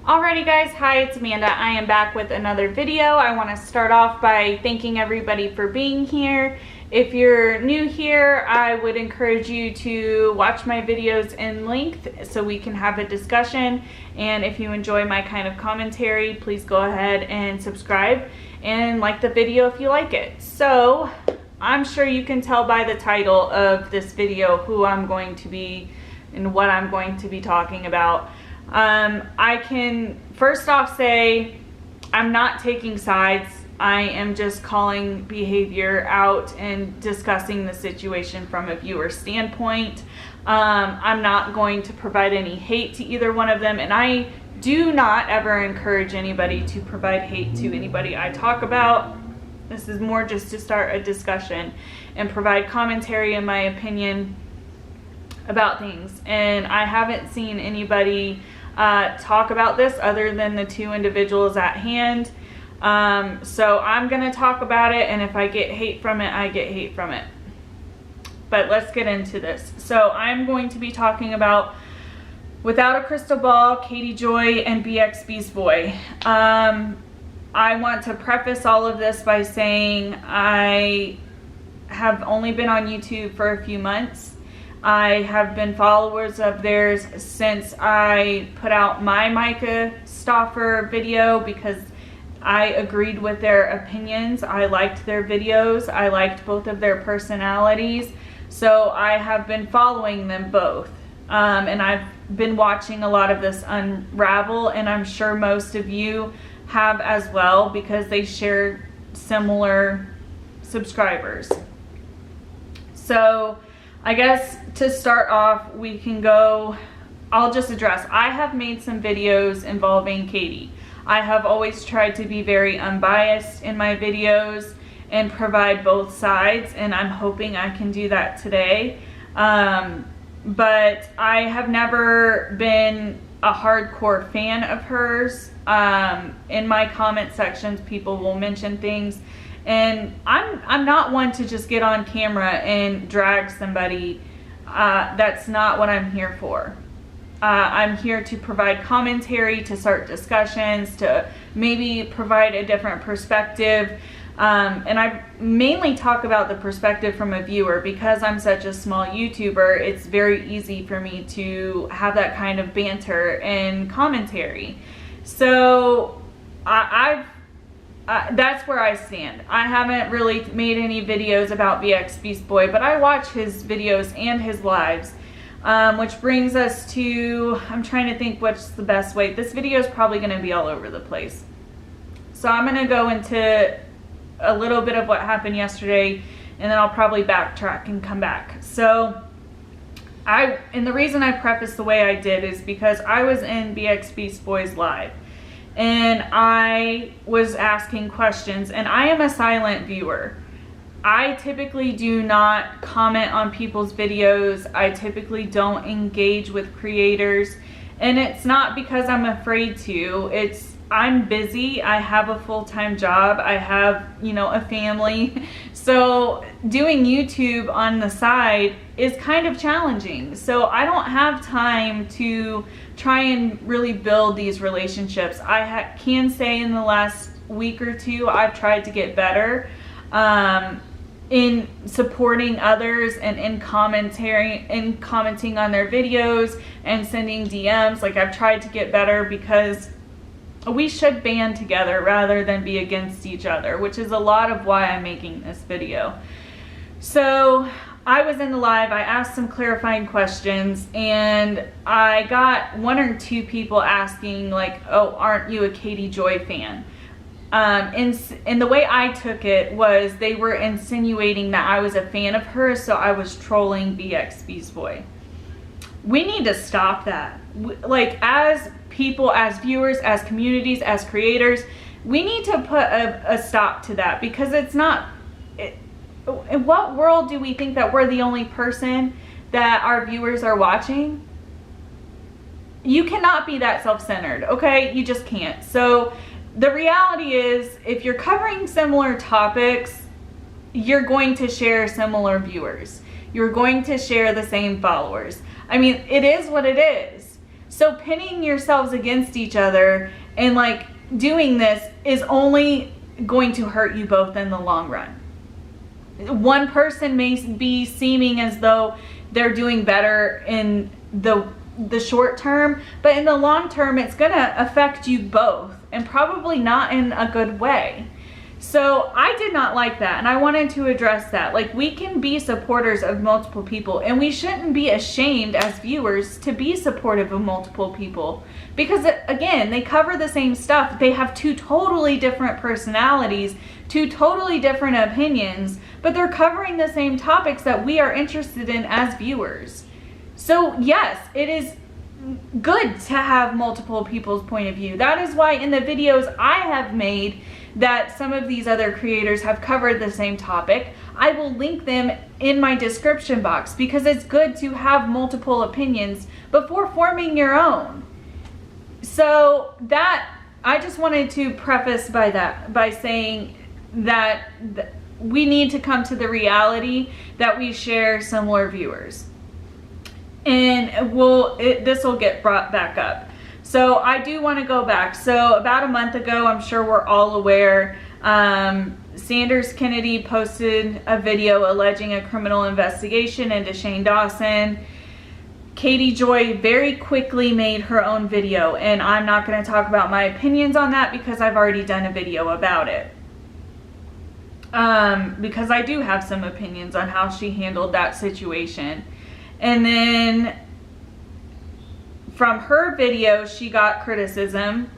Alrighty guys, hi, it's Amanda. I am back with another video. I want to start off by thanking everybody for being here. If you're new here, I would encourage you to watch my videos in length so we can have a discussion. And if you enjoy my kind of commentary, please go ahead and subscribe and like the video if you like it. So I'm sure you can tell by the title of this video who I'm going to be and what I'm going to be talking about. I can first off say I'm not taking sides. I am just calling behavior out and discussing the situation from a viewer standpoint. I'm not going to provide any hate to either one of them, and I do not ever encourage anybody to provide hate to anybody I talk about. This is more just to start a discussion and provide commentary in my opinion about things. And I haven't seen anybody talk about this other than the two individuals at hand. So I'm gonna talk about it, and if I get hate from it, I get hate from it. But let's get into this. So I'm going to be talking about Without a Crystal Ball, Katie Joy, and BXBeastboy. I want to preface all of this by saying I have only been on YouTube for a few months. I have been followers of theirs since I put out my Micah Stauffer video because I agreed with their opinions. I liked their videos. I liked both of their personalities. So I have been following them both. And I've been watching a lot of this unravel, and I'm sure most of you have as well because they share similar subscribers. So I guess to start off, we can go, I'll just address, I have made some videos involving Katie. I have always tried to be very unbiased in my videos and provide both sides, and I'm hoping I can do that today. But I have never been a hardcore fan of hers. In my comment sections, people will mention things, and I'm not one to just get on camera and drag somebody. That's not what I'm here for. I'm here to provide commentary, to start discussions, to maybe provide a different perspective. And I mainly talk about the perspective from a viewer because I'm such a small YouTuber. It's very easy for me to have that kind of banter and commentary. So that's where I stand. I haven't really made any videos about BXBeastboy, but I watch his videos and his lives, which brings us to, I'm trying to think what's the best way. This video is probably going to be all over the place. So I'm going to go into a little bit of what happened yesterday, and then I'll probably backtrack and come back. So and the reason I prefaced the way I did is because I was in BXBeastboy's live, and I was asking questions, and I am a silent viewer. I typically do not comment on people's videos. I typically don't engage with creators, and it's not because I'm afraid to. I'm busy. I have a full-time job. I have, a family. So doing YouTube on the side is kind of challenging. So I don't have time to try and really build these relationships. I can say in the last week or two, I've tried to get better in supporting others and in commenting on their videos and sending DMs. Like, I've tried to get better because we should band together rather than be against each other, which is a lot of why I'm making this video. So I was in the live, I asked some clarifying questions, and I got one or two people asking like, oh, aren't you a Katie Joy fan? And the way I took it was they were insinuating that I was a fan of hers, so I was trolling BXBeastboy. We need to stop that. Like, as people, as viewers, as communities, as creators, we need to put a stop to that, because it's not, in what world do we think that we're the only person that our viewers are watching? You cannot be that self-centered, okay? You just can't. So the reality is, if you're covering similar topics, you're going to share similar viewers. You're going to share the same followers. I mean, it is what it is. So pinning yourselves against each other and like doing this is only going to hurt you both in the long run. One person may be seeming as though they're doing better in the short term, but in the long term it's gonna affect you both, and probably not in a good way. So I did not like that, and I wanted to address that. Like, we can be supporters of multiple people, and we shouldn't be ashamed as viewers to be supportive of multiple people, because again, they cover the same stuff. They have two totally different personalities, two totally different opinions, but they're covering the same topics that we are interested in as viewers. So yes, it is good to have multiple people's point of view. That is why in the videos I have made that some of these other creators have covered the same topic, I will link them in my description box, because it's good to have multiple opinions before forming your own. So that, I just wanted to preface by saying that we need to come to the reality that we share similar viewers. And this will get brought back up. So I do want to go back. So about a month ago, I'm sure we're all aware, Sanders Kennedy posted a video alleging a criminal investigation into Shane Dawson. Katie Joy very quickly made her own video, and I'm not going to talk about my opinions on that because I've already done a video about it. Because I do have some opinions on how she handled that situation. And then from her video, she got criticism.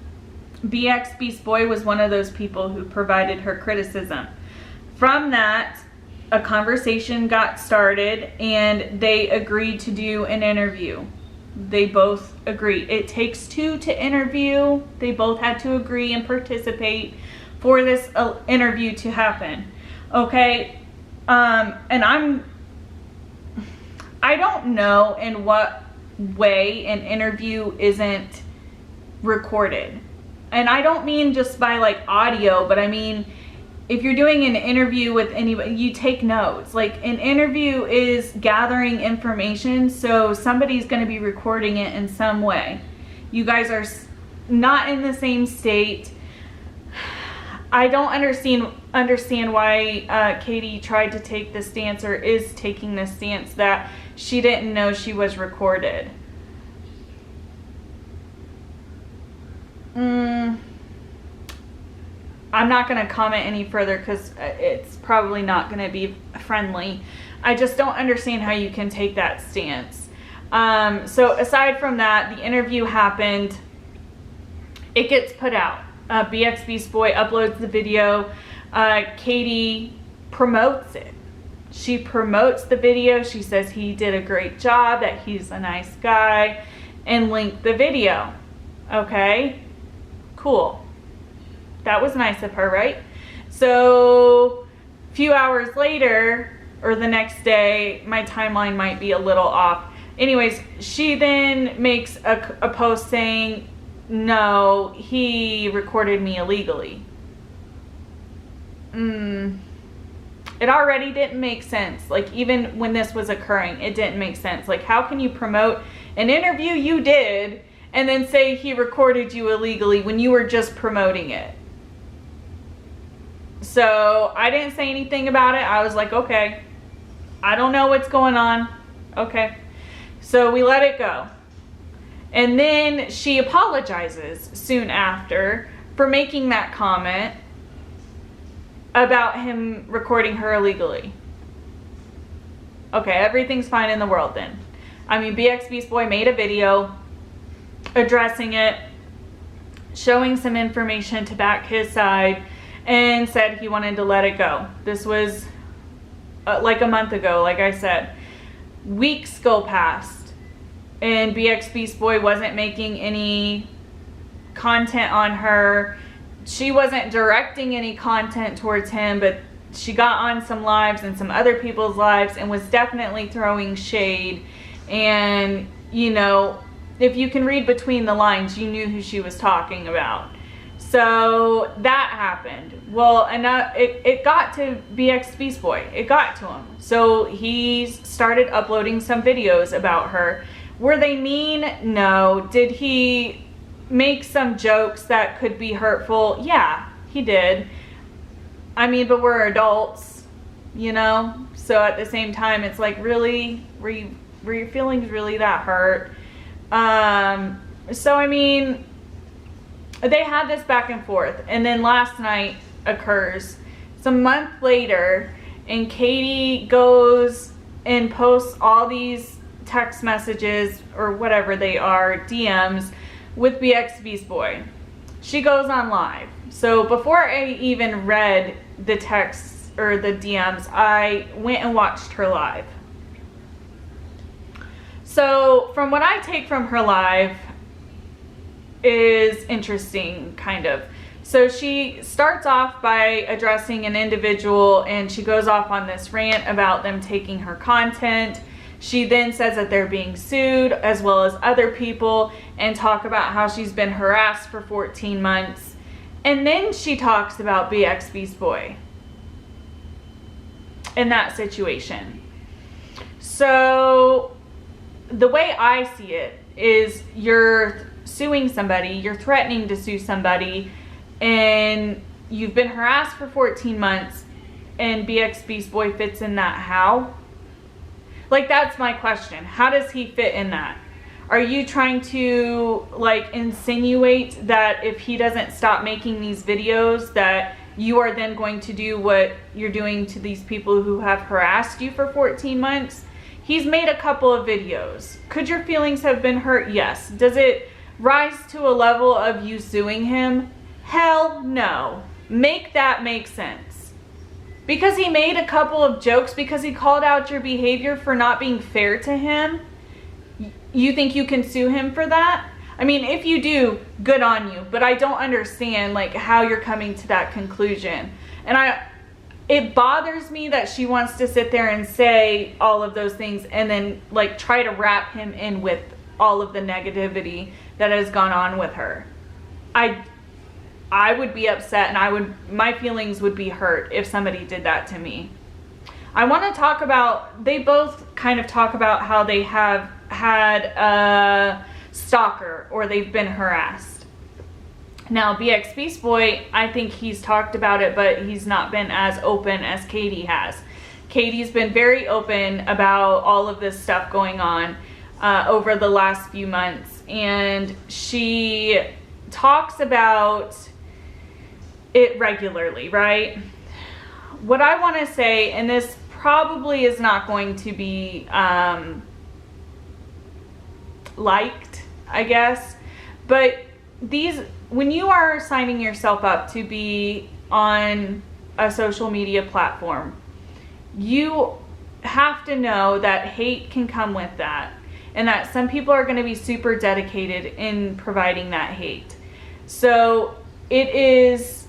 BXBeastboy was one of those people who provided her criticism. From that, a conversation got started, and they agreed to do an interview. They both agreed. It takes two to interview. They both had to agree and participate for this interview to happen. Okay, and I don't know in what way an interview isn't recorded. And I don't mean just by like audio, but I mean, if you're doing an interview with anybody, you take notes. Like, an interview is gathering information, so somebody's going to be recording it in some way. You guys are not in the same state. I don't understand why Katie tried to take the stance, or is taking the stance, that she didn't know she was recorded. I'm not going to comment any further because it's probably not going to be friendly. I just don't understand how you can take that stance. So aside from that, the interview happened. It gets put out. BXBeastboy uploads the video. Katie promotes it. She promotes the video. She says he did a great job, that he's a nice guy, and linked the video. Okay, cool. That was nice of her, right? So a few hours later, or the next day, my timeline might be a little off. Anyways, she then makes a post saying, no, he recorded me illegally. It already didn't make sense. Like, even when this was occurring, it didn't make sense. Like, how can you promote an interview you did and then say he recorded you illegally when you were just promoting it? So I didn't say anything about it. I was like, okay, I don't know what's going on. Okay. So we let it go. And then she apologizes soon after for making that comment about him recording her illegally. Okay, everything's fine in the world then. I mean, BXBeastboy made a video addressing it, showing some information to back his side, and said he wanted to let it go. This was like a month ago, like I said. Weeks go past, and BXBeastboy wasn't making any content on her. She wasn't directing any content towards him, but she got on some lives and some other people's lives and was definitely throwing shade. And, you know, if you can read between the lines, you knew who she was talking about. So that happened. Well, and it got to BXBeastboy. It got to him. So he started uploading some videos about her Were they mean? No. Did he make some jokes that could be hurtful? Yeah, he did. I mean, but we're adults, you know? So at the same time, it's like, really? Were your feelings really that hurt? So I mean, they had this back and forth, and then last night occurs. It's a month later, and Katie goes and posts all these text messages, or whatever they are, DMs, with BXBeastboy. She goes on live. So before I even read the texts or the DMs, I went and watched her live. So from what I take from her live is interesting, kind of. So she starts off by addressing an individual, and she goes off on this rant about them taking her content. She then says that they're being sued, as well as other people, and talk about how she's been harassed for 14 months. And then she talks about BXBeastboy in that situation. So the way I see it is, you're suing somebody, you're threatening to sue somebody, and you've been harassed for 14 months, and BXBeastboy fits in that. How? Like, that's my question. How does he fit in that? Are you trying to, like, insinuate that if he doesn't stop making these videos, that you are then going to do what you're doing to these people who have harassed you for 14 months? He's made a couple of videos. Could your feelings have been hurt? Yes. Does it rise to a level of you suing him? Hell no. Make that make sense. Because he made a couple of jokes, because he called out your behavior for not being fair to him, you think you can sue him for that? I mean, if you do, good on you. But I don't understand, like, how you're coming to that conclusion. And it bothers me that she wants to sit there and say all of those things and then, like, try to wrap him in with all of the negativity that has gone on with her. I would be upset, and my feelings would be hurt if somebody did that to me. I want to talk about, they both kind of talk about how they have had a stalker, or they've been harassed. Now, BXBeastboy, I think he's talked about it, but he's not been as open as Katie has. Katie's been very open about all of this stuff going on over the last few months, and she talks about it regularly, right? What I want to say, and this probably is not going to be liked, I guess, but when you are signing yourself up to be on a social media platform, you have to know that hate can come with that, and that some people are going to be super dedicated in providing that hate. So it is,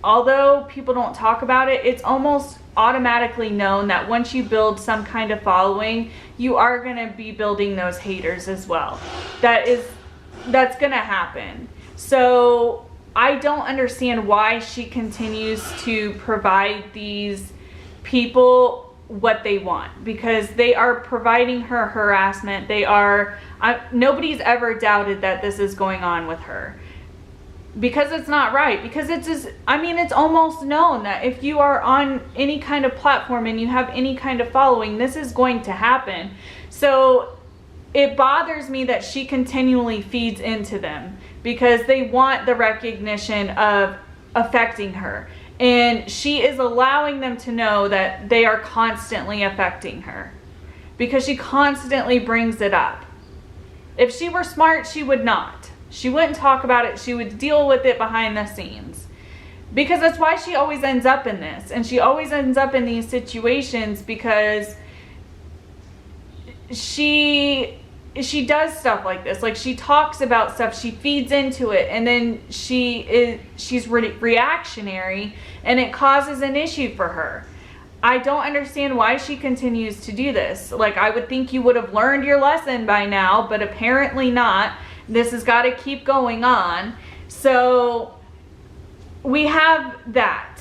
although people don't talk about it, it's almost automatically known that once you build some kind of following, you are going to be building those haters as well. That's going to happen. So I don't understand why she continues to provide these people what they want, because they are providing her harassment. Nobody's ever doubted that this is going on with her, because it's not right. Because it's almost known that if you are on any kind of platform and you have any kind of following, this is going to happen. So it bothers me that she continually feeds into them, because they want the recognition of affecting her. And she is allowing them to know that they are constantly affecting her, because she constantly brings it up. If she were smart, she would not. She wouldn't talk about it. She would deal with it behind the scenes, because that's why she always ends up in this. And she always ends up in these situations because she does stuff like this. Like, she talks about stuff, she feeds into it, and then she's reactionary, and it causes an issue for her. I don't understand why she continues to do this. Like, I would think you would have learned your lesson by now, but apparently not. This has got to keep going on. So we have that.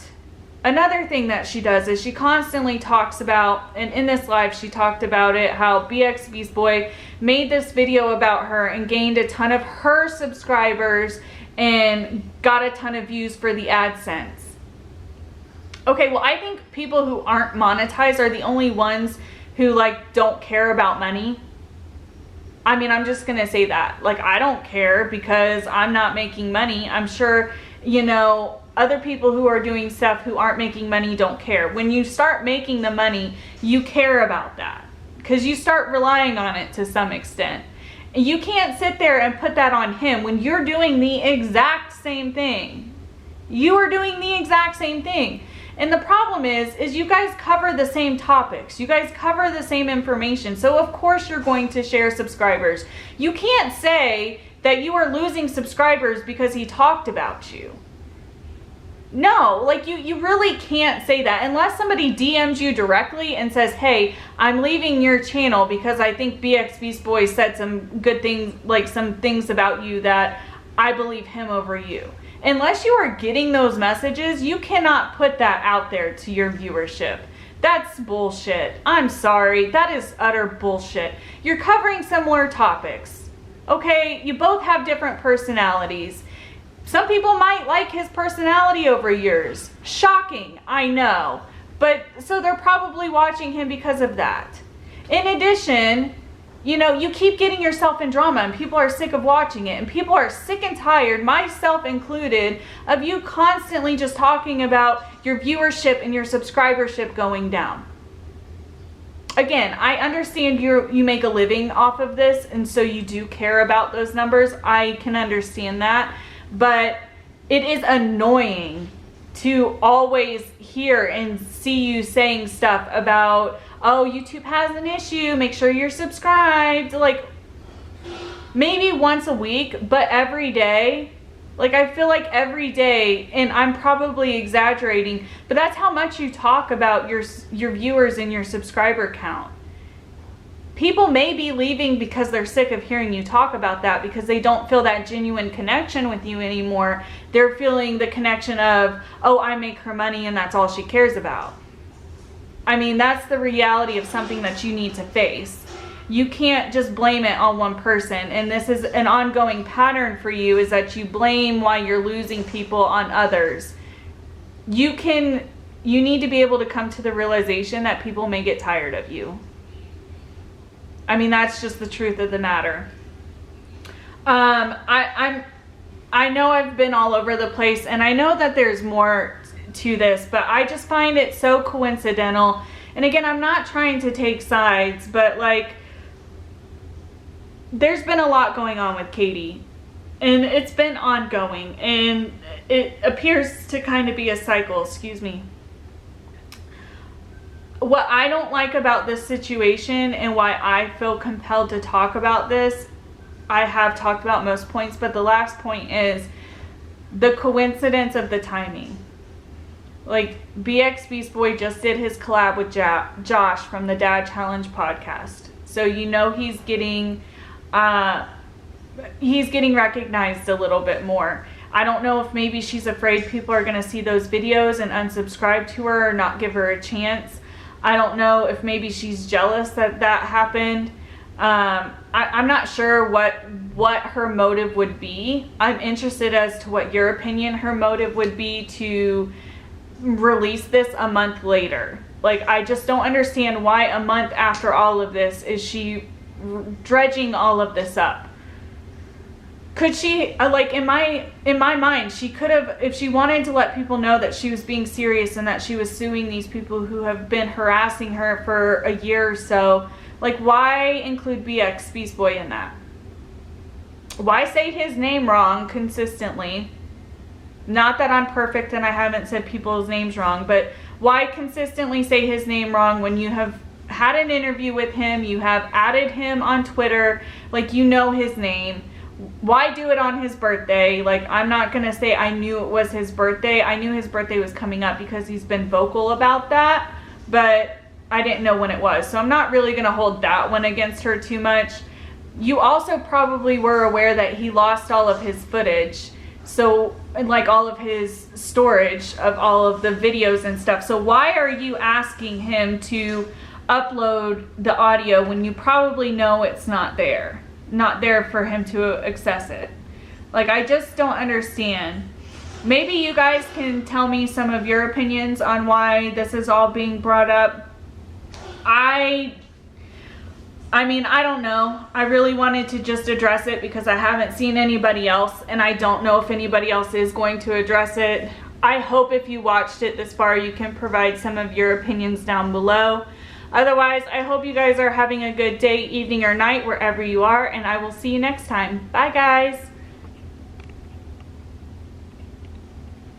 Another thing that she does is she constantly talks about, and in this live she talked about it, how BXBeastboy made this video about her and gained a ton of her subscribers and got a ton of views for the AdSense. Okay, well, I think people who aren't monetized are the only ones who like don't care about money. I mean, I'm just gonna say that. Like, I don't care because I'm not making money. I'm sure, you know, other people who are doing stuff who aren't making money don't care. When you start making the money, you care about that because you start relying on it to some extent. And you can't sit there and put that on him when you're doing the exact same thing. You are doing the exact same thing. And the problem is you guys cover the same topics. You guys cover the same information. So of course you're going to share subscribers. You can't say that you are losing subscribers because he talked about you. No, like you really can't say that unless somebody DMs you directly and says, hey, I'm leaving your channel because I think BXBeastboy said some good things, like some things about you that I believe him over you. Unless you are getting those messages, you cannot put that out there to your viewership. That's bullshit. I'm sorry. That is utter bullshit. You're covering similar topics. Okay? You both have different personalities. Some people might like his personality over yours. Shocking, I know. But so they're probably watching him because of that. In addition, you know, you keep getting yourself in drama and people are sick of watching it. And people are sick and tired, myself included, of you constantly just talking about your viewership and your subscribership going down. Again, I understand you make a living off of this and so you do care about those numbers. I can understand that. But it is annoying to always hear and see you saying stuff about, oh, YouTube has an issue, make sure you're subscribed. Like, maybe once a week, but every day. Like, I feel like every day, and I'm probably exaggerating, but that's how much you talk about your viewers and your subscriber count. People may be leaving because they're sick of hearing you talk about that because they don't feel that genuine connection with you anymore. They're feeling the connection of, oh, I make her money and that's all she cares about. I mean, that's the reality of something that you need to face. You can't just blame it on one person. And this is an ongoing pattern for you, is that you blame why you're losing people on others. You need to be able to come to the realization that people may get tired of you. I mean, that's just the truth of the matter. I know I've been all over the place, and I know that there's more to this, but I just find it so coincidental. And again, I'm not trying to take sides, but like, there's been a lot going on with Katie, and it's been ongoing, and it appears to kind of be a cycle. Excuse me. What I don't like about this situation and why I feel compelled to talk about this, I have talked about most points, but the last point is the coincidence of the timing. Like, BXBeastboy just did his collab with Josh from the Dad Challenge podcast. So you know he's getting recognized a little bit more. I don't know if maybe she's afraid people are going to see those videos and unsubscribe to her or not give her a chance. I don't know if maybe she's jealous that that happened. I'm not sure what her motive would be. I'm interested as to what your opinion her motive would be to release this a month later. Like, I just don't understand why a month after all of this is she dredging all of this up. Could she, like, in my mind, she could have, if she wanted to let people know that she was being serious and that she was suing these people who have been harassing her for a year or so, like, why include BXBeastboy in that? Why say his name wrong consistently? Not that I'm perfect and I haven't said people's names wrong, but why consistently say his name wrong when you have had an interview with him, you have added him on Twitter, like, you know his name. Why do it on his birthday? Like, I'm not gonna say I knew it was his birthday. I knew his birthday was coming up because he's been vocal about that, but I didn't know when it was. So I'm not really gonna hold that one against her too much. You also probably were aware that he lost all of his footage So, and like all of his storage of all of the videos and stuff. So why are you asking him to upload the audio when you probably know it's not there for him to access it? Like, I just don't understand. Maybe you guys can tell me some of your opinions on why this is all being brought up. I mean, I don't know. I really wanted to just address it because I haven't seen anybody else, and I don't know if anybody else is going to address it. I hope if you watched it this far, you can provide some of your opinions down below. Otherwise, I hope you guys are having a good day, evening, or night, wherever you are, and I will see you next time. Bye, guys.